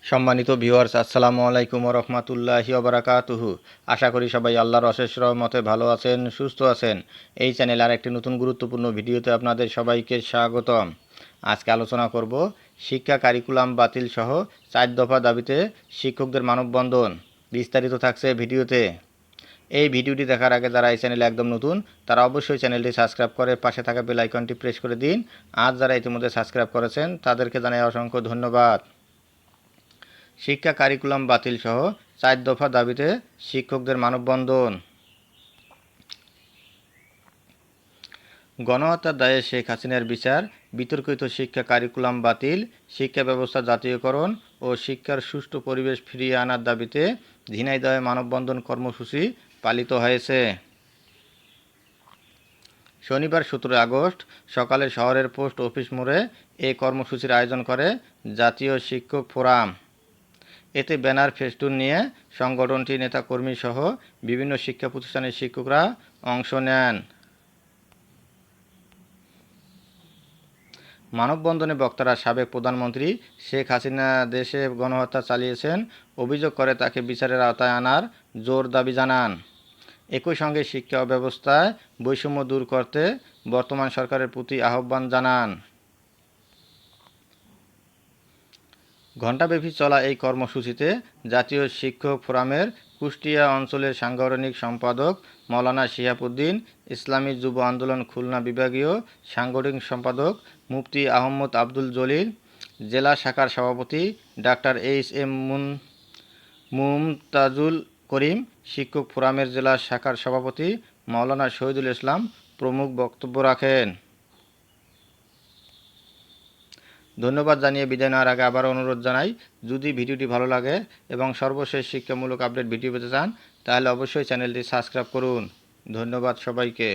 সম্মানিত ভিউয়ার্স, আসসালামু আলাইকুম ওয়া রাহমাতুল্লাহি ওয়া বারাকাতুহু। আশা করি সবাই আল্লাহর অশেষ রহমতে ভালো আছেন, সুস্থ আছেন। এই চ্যানেলে আরেকটি নতুন গুরুত্বপূর্ণ ভিডিওতে আপনাদের সবাইকে স্বাগতম। আজকে আলোচনা করব শিক্ষা কারিকুলাম বাতিল সহ 4 দফা দাবিতে শিক্ষকদের মানববন্ধন। বিস্তারিত থাকছে ভিডিওতে। এই ভিডিওটি দেখার আগে যারা এই চ্যানেলে একদম নতুন তারা অবশ্যই চ্যানেলটি সাবস্ক্রাইব করে পাশে থাকা বেল আইকনটি প্রেস করে দিন। আর যারা ইতিমধ্যে সাবস্ক্রাইব করেছেন তাদেরকে জানাই অসংখ্য ধন্যবাদ। শিক্ষা কারিকুলাম বাতিল সহ 4 দফা দাবিতে শিক্ষকদের মানববন্ধন। গণহত্যার দায়ে শেখ হাসিনার বিচার, বিতর্কিত শিক্ষা কারিকুলাম বাতিল, শিক্ষা ব্যবস্থা জাতীয়করণ ও শিক্ষার সুষ্ঠু পরিবেশ ফিরিয়ে আনার দাবিতে ঝিনাইদহে মানববন্ধন কর্মসূচি পালিত হয়েছে। শনিবার 17 আগস্ট সকালে শহরের পোস্ট অফিস মোড়ে এই কর্মসূচির আয়োজন করে জাতীয় শিক্ষক ফোরাম। এতে ব্যানার, ফেস্টুন নিয়ে সংগঠনটির নেতাকর্মী সহ বিভিন্ন শিক্ষা প্রতিষ্ঠানের শিক্ষকরা অংশ নেন। মানববন্ধনে বক্তারা সাবেক প্রধানমন্ত্রী শেখ হাসিনা দেশে গণহত্যা চালিয়েছেন অভিযোগ করে তাকে বিচারের আওতায় আনার জোর দাবি জানান। একই সঙ্গে শিক্ষা ব্যবস্থায় বৈষম্য দূর করতে বর্তমান সরকারের প্রতি আহ্বান জানান। ঘণ্টাব্যাপী চলা এই কর্মসূচিতে জাতীয় শিক্ষক ফোরামের কুষ্টিয়া অঞ্চলের সাংগঠনিক সম্পাদক মাওলানা শিহাবুদ্দিন, ইসলামী যুব আন্দোলন খুলনা বিভাগীয় সাংগঠনিক সম্পাদক মুফতি আহমদ আব্দুল জলিল, জেলা শাখার সভাপতি ডাক্তার এইচ.এম. মুমতাজুল করিম, শিক্ষক ফোরামের জেলা শাখার সভাপতি মাওলানা শহীদুল ইসলাম প্রমুখ বক্তব্য রাখেন। ধন্যবাদ জানিয়ে বিদায় নেওয়ার আগে আবার অনুরোধ জানাই, যদি ভিডিওটি ভালো লাগে এবং সর্বশেষ শিক্ষামূলক আপডেট ভিডিও পেতে চান তাহলে অবশ্যই চ্যানেলটি সাবস্ক্রাইব করুন। ধন্যবাদ সবাইকে।